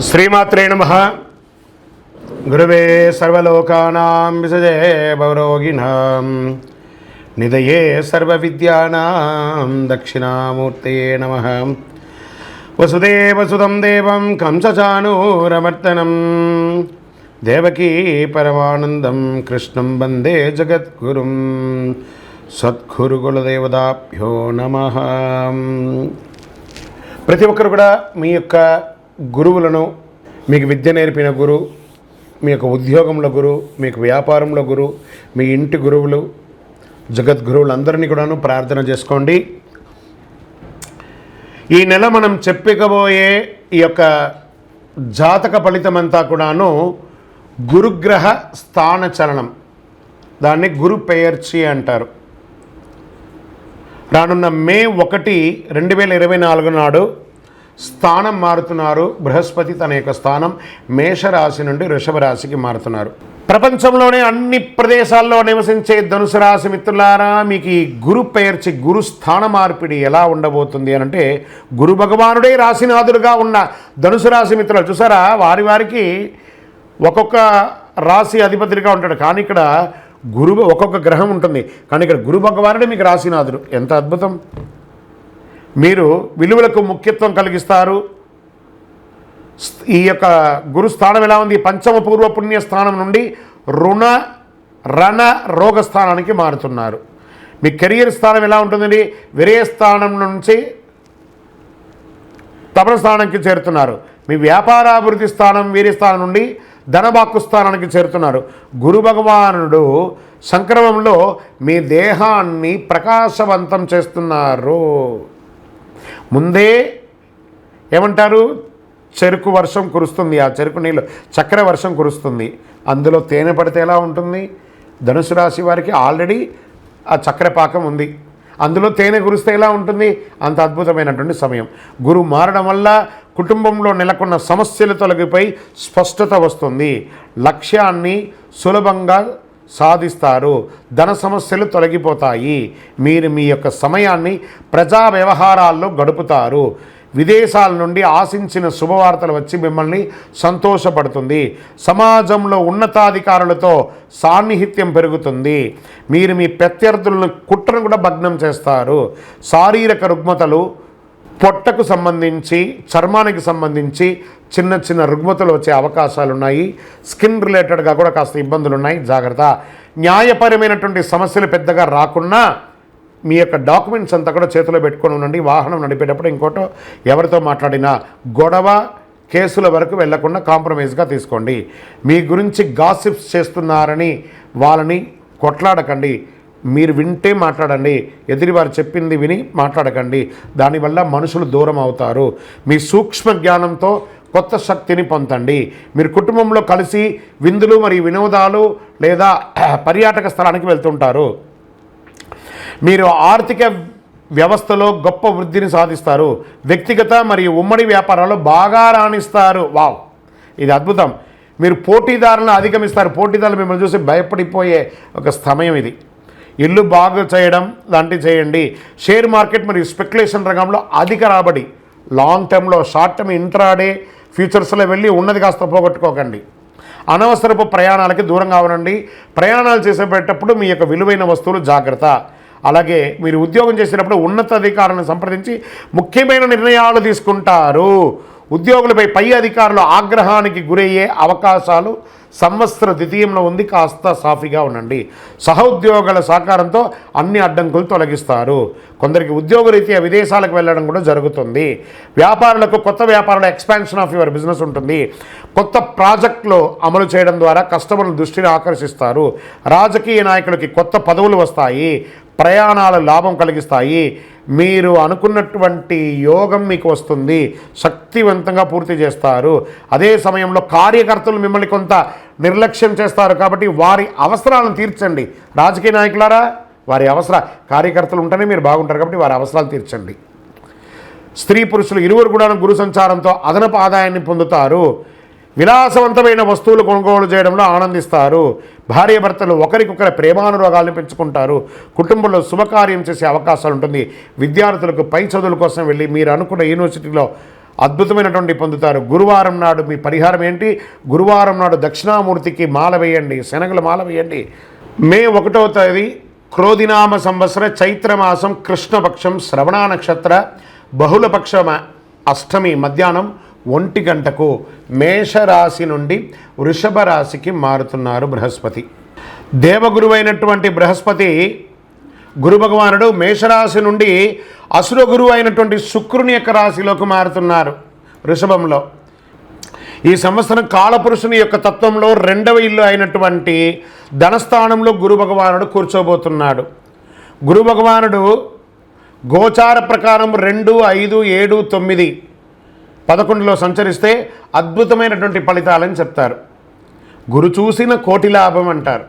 శ్రీమాత్రే నమః. గురువే సర్వలోకానాం విసజే భవరోగిణాం నిధయే సర్వవిద్యానాం దక్షిణామూర్తయే నమః. వసుదేవసుతం దేవం కంసచానూరమర్దనం దేవకీ పరమానందం కృష్ణం వందే జగద్గురుం. సద్గురుకులదేవతాభ్యో నమః. ప్రతి ఒక్కరు కూడా మీ యొక్క గురువులను, మీకు విద్య నేర్పిన గురు, మీ యొక్క ఉద్యోగంలో గురు, మీకు వ్యాపారంలో గురు, మీ ఇంటి గురువులు, జగద్గురువులందరినీ కూడాను ప్రార్థన చేసుకోండి. ఈ నెల మనం చెప్పుకోబోయే ఈ యొక్క జాతక ఫలితమంతా కూడాను గురుగ్రహ స్థాన చలనం, దాన్ని గురు పెయర్చి అంటారు. రానున్న మే 1, 2024 నాడు స్థానం మారుతున్నారు. బృహస్పతి తన యొక్క స్థానం మేషరాశి నుండి వృషభ రాశికి మారుతున్నారు. ప్రపంచంలోనే అన్ని ప్రదేశాల్లో నివసించే ధనుసు రాశి మిత్రులారా, మీకు ఈ గురు పెయర్చి గురు స్థాన మార్పిడి ఎలా ఉండబోతుంది అని అంటే, గురు భగవానుడే రాశినాథుడుగా ఉన్న ధనుసు రాశి మిత్రులు చూసారా, వారికి ఒక్కొక్క రాశి అధిపతిగా ఉంటాడు. కానీ ఇక్కడ గురువు ఒక్కొక్క గ్రహం ఉంటుంది, కానీ ఇక్కడ గురు భగవానుడే మీకు రాశినాథుడు. ఎంత అద్భుతం! మీరు విలువలకు ముఖ్యత్వం కలిగిస్తారు. ఈ యొక్క గురుస్థానం ఎలా ఉంది? పంచమ పూర్వ పుణ్య స్థానం నుండి రుణ రణ రోగ స్థానానికి మారుతున్నారు. మీ కెరియర్ స్థానం ఎలా ఉంటుందండి? విరయ స్థానం నుంచి తపన స్థానానికి చేరుతున్నారు. మీ వ్యాపారాభివృద్ధి స్థానం వీర్య స్థానం నుండి ధనబాక్కు స్థానానికి చేరుతున్నారు. గురు భగవానుడు సంక్రమంలో మీ దేహాన్ని ప్రకాశవంతం చేస్తున్నారు. ముందే ఏమంటారు, చెరుకు వర్షం కురుస్తుంది, ఆ చెరుకు నీళ్ళు చక్కెర వర్షం కురుస్తుంది, అందులో తేనె పడితే ఎలా ఉంటుంది? ధనుసు రాశి వారికి ఆల్రెడీ ఆ చక్కెర పాకం ఉంది, అందులో తేనె కురిస్తే ఎలా ఉంటుంది? అంత అద్భుతమైనటువంటి సమయం. గురువు మారడం వల్ల కుటుంబంలో నెలకొన్న సమస్యలు తొలగిపోయి స్పష్టత వస్తుంది. లక్ష్యాన్ని సులభంగా సాధిస్తారు. ధన సమస్యలు తొలగిపోతాయి. మీరు మీ యొక్క సమయాన్ని ప్రజా వ్యవహారాల్లో గడుపుతారు. విదేశాల నుండి ఆశించిన శుభవార్తలు వచ్చి మిమ్మల్ని సంతోషపడుతుంది. సమాజంలో ఉన్నతాధికారులతో సాన్నిహిత్యం పెరుగుతుంది. మీరు మీ ప్రత్యర్థులను కుట్రను కూడా భగ్నం చేస్తారు. శారీరక రుగ్మతలు, పొట్టకు సంబంధించి, చర్మానికి సంబంధించి చిన్న చిన్న రుగ్మతలు వచ్చే అవకాశాలు ఉన్నాయి. స్కిన్ రిలేటెడ్గా కూడా కాస్త ఇబ్బందులు ఉన్నాయి, జాగ్రత్త. న్యాయపరమైనటువంటి సమస్యలు పెద్దగా రాకున్నా మీ యొక్క డాక్యుమెంట్స్ అంతా కూడా చేతిలో పెట్టుకొని ఉండండి. వాహనం నడిపేటప్పుడు ఇంకోటో ఎవరితో మాట్లాడినా గొడవ కేసుల వరకు వెళ్లకుండా కాంప్రమైజ్గా తీసుకోండి. మీ గురించి గాసిప్స్ చేస్తున్నారని వాళ్ళని కొట్లాడకండి. మీరు వింటే మాట్లాడండి, ఎదుటివారు చెప్పింది విని మాట్లాడకండి. దానివల్ల మనుషులు దూరం అవుతారు. మీ సూక్ష్మ జ్ఞానంతో కొత్త శక్తిని పొందండి. మీరు కుటుంబంలో కలిసి విందులు మరియు వినోదాలు లేదా పర్యాటక స్థలానికి వెళ్తుంటారు. మీరు ఆర్థిక వ్యవస్థలో గొప్ప వృద్ధిని సాధిస్తారు. వ్యక్తిగత మరియు ఉమ్మడి వ్యాపారాల్లో బాగా రాణిస్తారు. వావ్, ఇది అద్భుతం. మీరు పోటీదారులను అధిగమిస్తారు. పోటీదారులు మిమ్మల్ని చూసి భయపడిపోయే ఒక సమయం ఇది. ఇల్లు బాగు చేయడం లాంటివి చేయండి. షేర్ మార్కెట్ మరియు స్పెక్యులేషన్ రంగంలో అధిక రాబడి. లాంగ్ టర్మ్లో, షార్ట్ టర్మ్, ఇంట్రాడే ఫ్యూచర్స్లో వెళ్ళి ఉన్నది కాస్త పోగొట్టుకోకండి. అనవసరపు ప్రయాణాలకి దూరంగా ఉండండి. ప్రయాణాలు చేసేటప్పుడు మీ యొక్క విలువైన వస్తువులు జాగ్రత్త. అలాగే మీరు ఉద్యోగం చేసేటప్పుడు ఉన్నతాధికారులను సంప్రదించి ముఖ్యమైన నిర్ణయాలు తీసుకుంటారు. ఉద్యోగులపై పై అధికారులు ఆగ్రహానికి గురయ్యే అవకాశాలు సంవత్సర ద్వితీయంలో ఉంది. కాస్త సాఫీగా ఉండండి. సహోద్యోగుల సహకారంతో అన్ని అడ్డంకులు తొలగిస్తారు. కొందరికి ఉద్యోగరీత్యా విదేశాలకు వెళ్ళడం కూడా జరుగుతుంది. వ్యాపారులకు కొత్త వ్యాపారాల ఎక్స్పాన్షన్ ఆఫ్ యువర్ బిజినెస్ ఉంటుంది. కొత్త ప్రాజెక్టులు అమలు చేయడం ద్వారా కస్టమర్ల దృష్టిని ఆకర్షిస్తారు. రాజకీయ నాయకులకి కొత్త పదవులు వస్తాయి. ప్రయాణాలు లాభం కలిగిస్తాయి. మీరు అనుకున్నటువంటి యోగం మీకు వస్తుంది. శక్తివంతంగా పూర్తి చేస్తారు. అదే సమయంలో కార్యకర్తలు మిమ్మల్ని కొంత నిర్లక్ష్యం చేస్తారు, కాబట్టి వారి అవసరాలను తీర్చండి. రాజకీయ నాయకులారా, వారి కార్యకర్తలు ఉంటేనే మీరు బాగుంటారు, కాబట్టి వారి అవసరాలు తీర్చండి. స్త్రీ పురుషులు ఇరువురు కూడా గురు సంచారంతో అదనపు ఆదాయాన్ని పొందుతారు. విలాసవంతమైన వస్తువులు కొనుగోలు చేయడంలో ఆనందిస్తారు. భార్యాభర్తలు ఒకరికొకరి ప్రేమానురాగాలను పెంచుకుంటారు. కుటుంబంలో శుభకార్యం చేసే అవకాశాలు ఉంటుంది. విద్యార్థులకు పై చదువుల కోసం వెళ్ళి మీరు అనుకున్న యూనివర్సిటీలో అద్భుతమైనటువంటి పొందుతారు. గురువారం నాడు మీ పరిహారం ఏంటి? గురువారం నాడు దక్షిణామూర్తికి మాల వేయండి, శనగల మాల వేయండి. మే 1వ తేదీ క్రోధినామ సంవత్సర చైత్రమాసం కృష్ణపక్షం శ్రవణ నక్షత్ర బహుళపక్ష అష్టమి మధ్యాహ్నం 1 గంటకు మేషరాశి నుండి వృషభ రాశికి మారుతున్నారు బృహస్పతి. దేవగురువైనటువంటి బృహస్పతి గురు భగవానుడు మేషరాశి నుండి అసుర గురువు అయినటువంటి శుక్రుని యొక్క రాశిలోకి మారుతున్నారు వృషభంలో. ఈ సంవత్సరం కాలపురుషుని యొక్క తత్వంలో 2వ ఇల్లు అయినటువంటి ధనస్థానంలో గురు భగవానుడు కూర్చోబోతున్నాడు. గురు భగవానుడు గోచార ప్రకారం 2, 5, 7, 9, 11లో సంచరిస్తే అద్భుతమైనటువంటి ఫలితాలని చెప్తారు. గురు చూసిన కోటి లాభం అంటారు.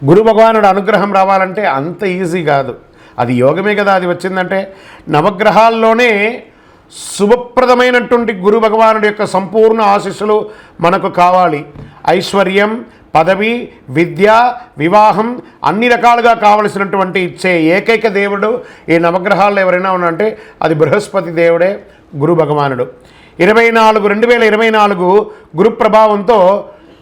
గురు భగవానుడు అనుగ్రహం రావాలంటే అంత ఈజీ కాదు, అది యోగమే కదా. అది వచ్చిందంటే నవగ్రహాల్లోనే శుభప్రదమైనటువంటి గురు భగవానుడి యొక్క సంపూర్ణ ఆశీస్సులు మనకు కావాలి. ఐశ్వర్యం, పదవి, విద్య, వివాహం అన్ని రకాలుగా కావలసినటువంటి ఇచ్చే ఏకైక దేవుడు ఈ నవగ్రహాల్లో ఎవరైనా ఉన్నారంటే అది బృహస్పతి దేవుడే, గురు భగవానుడు. 2024 గురు ప్రభావంతో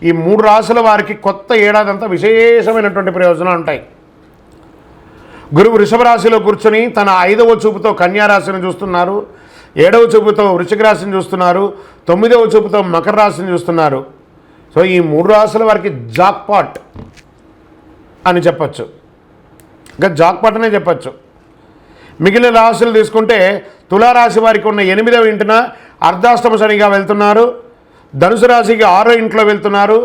ఈ 3 రాశుల వారికి కొత్త ఏడాదంతా విశేషమైనటువంటి ప్రయోజనాలు ఉంటాయి. గురువు వృషభ రాశిలో కూర్చొని తన 5వ చూపుతో కన్యా రాశిని చూస్తున్నారు, 7వ చూపుతో వృశ్చిక రాశిని చూస్తున్నారు, 9వ చూపుతో మకర రాశిని చూస్తున్నారు. సో ఈ 3 రాశుల వారికి జాక్పాట్ అని చెప్పచ్చు, ఇంకా జాక్పాట్ అనే చెప్పచ్చు. మిగిలిన రాశులు తీసుకుంటే తులారాశి వారికి ఉన్న 8వ ఇంటిన అర్ధాష్టమ శనిగా వెళ్తున్నారు, ధనుసు రాశికి 6వ ఇంట్లో వెళ్తున్నారు,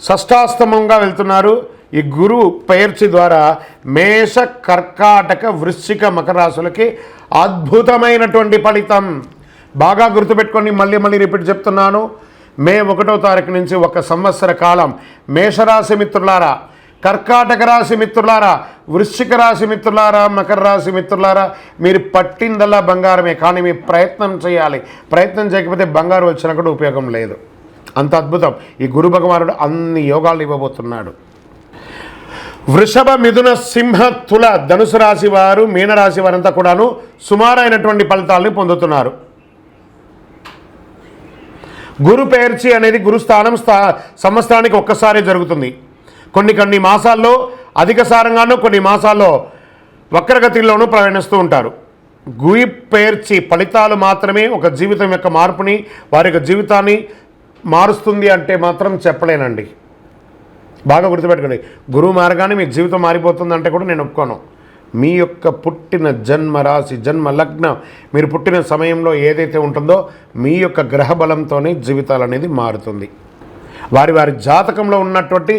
షష్టాష్టమంగా వెళ్తున్నారు. ఈ గురువు పెయర్చి ద్వారా మేష, కర్కాటక, వృశ్చిక, మకర రాశులకి అద్భుతమైనటువంటి ఫలితం. బాగా గుర్తుపెట్టుకొని మళ్ళీ రిపీట్ చెప్తున్నాను. మే 1వ తారీఖు నుంచి 1 సంవత్సర కాలం మేషరాశి మిత్రులారా, కర్కాటక రాశి మిత్రులారా, వృశ్చిక రాశి మిత్రులారా, మకర రాశి మిత్రులారా, మీరు పట్టిందల్లా బంగారమే. కానీ మీ ప్రయత్నం చేయాలి. ప్రయత్నం చేయకపోతే బంగారు వచ్చినా కూడా ఉపయోగం లేదు. అంత అద్భుతం ఈ గురు భగవానుడు అన్ని యోగాలు ఇవ్వబోతున్నాడు. వృషభ, మిథున, సింహ, తుల, ధనుసు రాశి వారు, మీనరాశి వారంతా కూడాను సుమారైనటువంటి ఫలితాలని పొందుతున్నారు. గురు పేర్చి అనేది గురుస్థానం సంవత్సరానికి ఒక్కసారి జరుగుతుంది. కొన్ని మాసాల్లో అధిక సారంగానూ, కొన్ని మాసాల్లో వక్రగతిలోనూ ప్రయాణిస్తూ ఉంటారు. గురి పేర్చి ఫలితాలు మాత్రమే ఒక జీవితం యొక్క మార్పుని, వారి యొక్క జీవితాన్ని మారుస్తుంది అంటే మాత్రం చెప్పలేనండి. బాగా గుర్తుపెట్టుకోండి, గురువు మారగానే మీ జీవితం మారిపోతుందంటే కూడా నేను ఒప్పుకోను. మీ యొక్క పుట్టిన జన్మ రాశి, జన్మ లగ్నం, మీరు పుట్టిన సమయంలో ఏదైతే ఉంటుందో మీ యొక్క గ్రహ బలంతోనే జీవితాలు అనేది మారుతుంది. వారి జాతకంలో ఉన్నటువంటి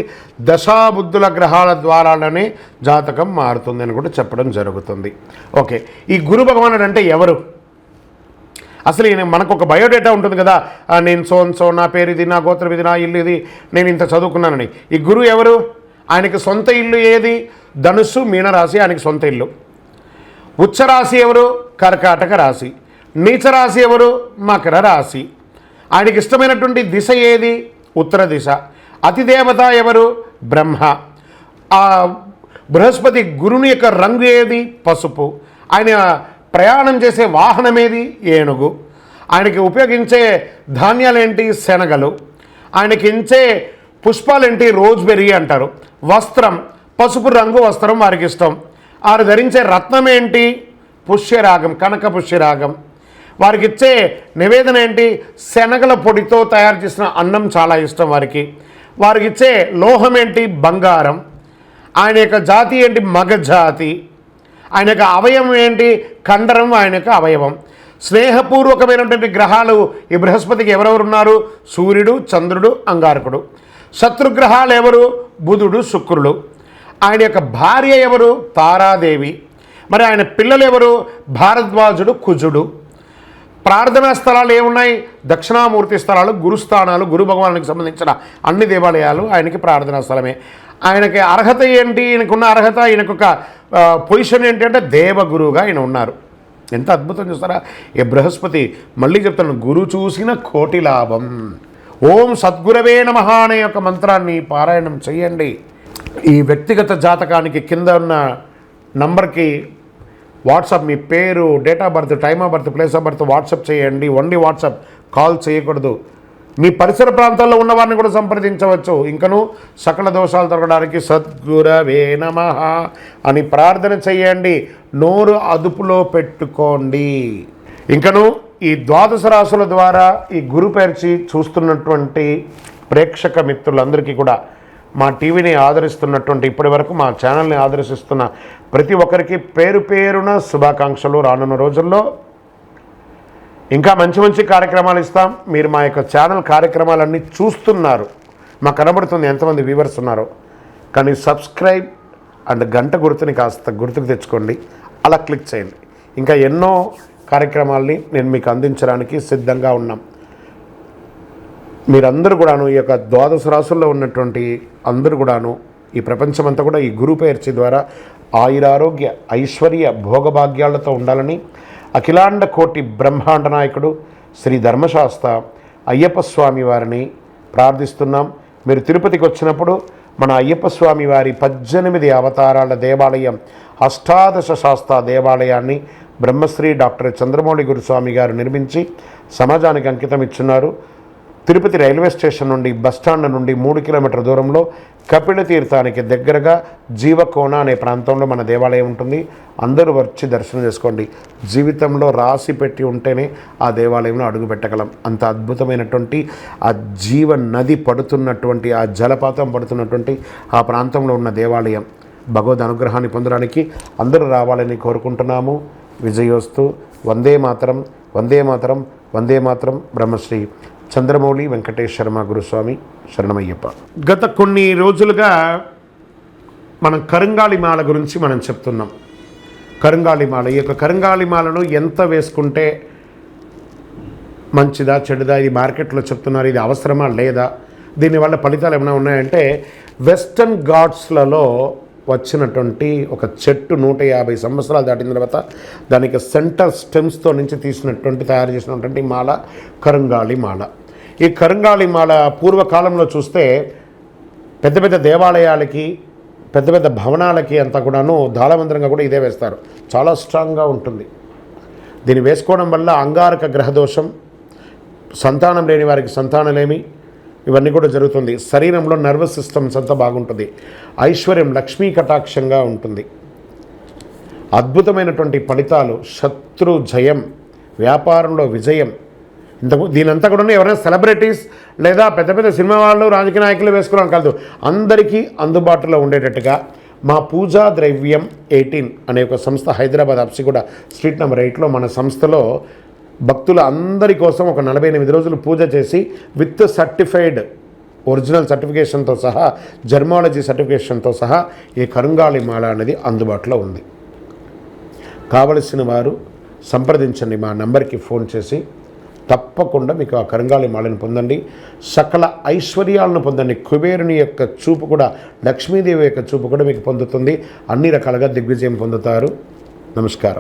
దశాబుద్ధుల గ్రహాల ద్వారానే జాతకం మారుతుంది అని కూడా చెప్పడం జరుగుతుంది. ఓకే, ఈ గురు భగవానుడు అంటే ఎవరు? అసలు మనకు ఒక బయోడేటా ఉంటుంది కదా, నేను సో నా పేరు ఇది, నా గోత్రం ఇది, నా ఇల్లు ఇది, నేను ఇంత చదువుకున్నానని. ఈ గురువు ఎవరు? ఆయనకి సొంత ఇల్లు ఏది? ధనుస్సు, మీనరాశి ఆయనకి సొంత ఇల్లు. ఉచ్చరాశి ఎవరు? కర్కాటక రాశి. నీచరాశి ఎవరు? మకర రాశి. ఆయనకి ఇష్టమైనటువంటి దిశ ఏది? ఉత్తర దిశ. అతిదేవత ఎవరు? బ్రహ్మ. ఆ బృహస్పతి గురుని యొక్క రంగు ఏది? పసుపు. ఆయన ప్రయాణం చేసే వాహనం ఏది? ఏనుగు. ఆయనకి ఉపయోగించే ధాన్యాలేంటి? శనగలు. ఆయనకి ఇచ్చే పుష్పాలేంటి? రోజ్బెర్రీ అంటారు. వస్త్రం పసుపు రంగు వస్త్రం వారికి ఇష్టం. వారు ధరించే రత్నం ఏంటి? పుష్యరాగం, కనక పుష్యరాగం. వారికి ఇచ్చే నివేదన ఏంటి? శనగల పొడితో తయారు చేసిన అన్నం చాలా ఇష్టం వారికి. వారికి ఇచ్చే లోహం ఏంటి? బంగారం. ఆయన యొక్క జాతి ఏంటి? మగ జాతి. ఆయన యొక్క అవయవం ఏంటి? కండరం ఆయన యొక్క అవయవం. స్నేహపూర్వకమైనటువంటి గ్రహాలు ఈ బృహస్పతికి ఎవరెవరు ఉన్నారు? సూర్యుడు, చంద్రుడు, అంగారకుడు. శత్రుగ్రహాలు ఎవరు? బుధుడు, శుక్రుడు. ఆయన యొక్క భార్య ఎవరు? తారాదేవి. మరి ఆయన పిల్లలు ఎవరు? భారద్వాజుడు, కుజుడు. ప్రార్థనా స్థలాలు ఏమున్నాయి? దక్షిణామూర్తి స్థలాలు, గురుస్థానాలు. గురు భగవానునికి సంబంధించిన అన్ని దేవాలయాలు ఆయనకి ప్రార్థనా స్థలమే. ఆయనకి అర్హత ఏంటి? ఈయనకున్న అర్హత, ఈయనకొక పొజిషన్ ఏంటి అంటే దేవగురువుగా ఆయన ఉన్నారు. ఎంత అద్భుతం చూస్తారా ఈ బృహస్పతి. మళ్ళీ చెప్తాను, గురు చూసిన కోటి లాభం. ఓం సద్గురవే నమః అనే యొక్క మంత్రాన్ని పారాయణం చేయండి. ఈ వ్యక్తిగత జాతకానికి కింద ఉన్న నంబర్కి వాట్సాప్ మీ పేరు, date of birth, time of birth, place of birth WhatsApp చేయండి. ఓన్లీ వాట్సాప్, కాల్ చేయకూడదు. మీ పరిసర ప్రాంతాల్లో ఉన్న వారిని కూడా సంప్రదించవచ్చు. ఇంకను సకల దోషాలు తొలగడానికి సద్గురవే నమః అని ప్రార్థన చేయండి. నోరు అదుపులో పెట్టుకోండి. ఇంకను ఈ ద్వాదశ రాశుల ద్వారా ఈ గురు పేర్చి చూస్తున్నటువంటి ప్రేక్షక మిత్రులందరికీ కూడా, మా టీవీని ఆదరిస్తున్నటువంటి ఇప్పటి వరకు మా ఛానల్ని ఆదర్శిస్తున్న ప్రతి ఒక్కరికి పేరు పేరున శుభాకాంక్షలు. రానున్న రోజుల్లో ఇంకా మంచి మంచి కార్యక్రమాలు ఇస్తాం. మీరు మా యొక్క ఛానల్ కార్యక్రమాలన్నీ చూస్తున్నారు, మాకు కనబడుతుంది ఎంతమంది వ్యూవర్స్ ఉన్నారో. కానీ సబ్స్క్రైబ్ అండ్ గంట గుర్తుని కాస్త గుర్తుకు తెచ్చుకోండి, అలా క్లిక్ చేయండి. ఇంకా ఎన్నో కార్యక్రమాల్ని నేను మీకు అందించడానికి సిద్ధంగా ఉన్నాం. మీరందరూ కూడాను ఈ యొక్క ద్వాదశ రాశుల్లో ఉన్నటువంటి అందరూ కూడాను ఈ ప్రపంచమంతా కూడా ఈ గురు పేర్చి ద్వారా ఆయురారోగ్య ఐశ్వర్య భోగభాగ్యాలతో ఉండాలని అఖిలాండ కోటి బ్రహ్మాండ నాయకుడు శ్రీ ధర్మశాస్త్ర అయ్యప్ప స్వామి వారిని ప్రార్థిస్తున్నాం. మీరు తిరుపతికి వచ్చినప్పుడు మన అయ్యప్ప స్వామి వారి 18 అవతారాల దేవాలయం అష్టాదశ శాస్త్ర దేవాలయాన్ని బ్రహ్మశ్రీ డాక్టర్ చంద్రమౌళి గురుస్వామి గారు నిర్మించి సమాజానికి అంకితం ఇచ్చున్నారు. తిరుపతి రైల్వే స్టేషన్ నుండి బస్టాండ్ నుండి 3 కిలోమీటర్ల దూరంలో కపిల తీర్థానికి దగ్గరగా జీవకోణ అనే ప్రాంతంలో మన దేవాలయం ఉంటుంది. అందరూ వచ్చి దర్శనం చేసుకోండి. జీవితంలో రాసి పెట్టి ఉంటేనే ఆ దేవాలయంలో అడుగు పెట్టగలం. అంత అద్భుతమైనటువంటి ఆ జీవ నది పడుతున్నటువంటి, ఆ జలపాతం పడుతున్నటువంటి ఆ ప్రాంతంలో ఉన్న దేవాలయం. భగవద్ అనుగ్రహాన్ని పొందడానికి అందరూ రావాలని కోరుకుంటున్నాము. విజయోస్తు. వందే మాతరం, వందే మాతరం, వందే మాతరం. బ్రహ్మశ్రీ చంద్రమౌళి వెంకటేశ్వర శర్మ గురుస్వామి శరణమయ్యప్ప. గత కొన్ని రోజులుగా మనం కరుంగాళిమాల గురించి మనం చెప్తున్నాం. కరుంగాళిమాల, ఈ యొక్క కరుంగాళిమాలను ఎంత వేసుకుంటే మంచిదా చెడుదా, ఇది మార్కెట్లో చెప్తున్నారు, ఇది అవసరమా లేదా, దీనివల్ల ఫలితాలు ఏమైనా ఉన్నాయంటే, వెస్టర్న్ ఘాట్స్లలో వచ్చినటువంటి ఒక చెట్టు 150 సంవత్సరాలు దాటిన తర్వాత దానికి సెంటర్ స్టెమ్స్తో నుంచి తీసినటువంటి తయారు చేసినటువంటి మాల కరుంగాళి మాల. ఈ కరుంగాళి మాల పూర్వకాలంలో చూస్తే పెద్ద పెద్ద దేవాలయాలకి, పెద్ద పెద్ద భవనాలకి అంతా కూడాను దాళమంత్రంగా కూడా ఇదే వేస్తారు. చాలా స్ట్రాంగ్గా ఉంటుంది. దీన్ని వేసుకోవడం వల్ల అంగారక గ్రహదోషం, సంతానం లేని వారికి సంతానలేమి, ఇవన్నీ కూడా జరుగుతుంది. శరీరంలో నర్వస్ సిస్టమ్స్ అంతా బాగుంటుంది. ఐశ్వర్యం, లక్ష్మీ కటాక్షంగా ఉంటుంది. అద్భుతమైనటువంటి ఫలితాలు, శత్రు జయం, వ్యాపారంలో విజయం. దీనంతా కూడా ఎవరైనా సెలబ్రిటీస్ లేదా పెద్ద పెద్ద సినిమా వాళ్ళు, రాజకీయ నాయకులు వేసుకోవడం కాదు, అందరికీ అందుబాటులో ఉండేటట్టుగా మా పూజా ద్రవ్యం 18 అనే ఒక సంస్థ హైదరాబాద్ అప్సిగూడ స్ట్రీట్ నెంబర్ 8లో మన సంస్థలో భక్తుల అందరి కోసం ఒక 48 రోజులు పూజ చేసి విత్ సర్టిఫైడ్ ఒరిజినల్ సర్టిఫికేషన్తో సహా, జర్మాలజీ సర్టిఫికేషన్తో సహా ఈ కరుంగాళి మాల అనేది అందుబాటులో ఉంది. కావలసిన వారు సంప్రదించండి. మా నంబర్కి ఫోన్ చేసి తప్పకుండా మీకు ఆ కరుంగాళి మాలను పొందండి. సకల ఐశ్వర్యాలను పొందండి. కుబేరుని యొక్క చూపు కూడా, లక్ష్మీదేవి యొక్క చూపు కూడా మీకు పొందుతుంది. అన్ని రకాలుగా దిగ్విజయం పొందుతారు. నమస్కారం.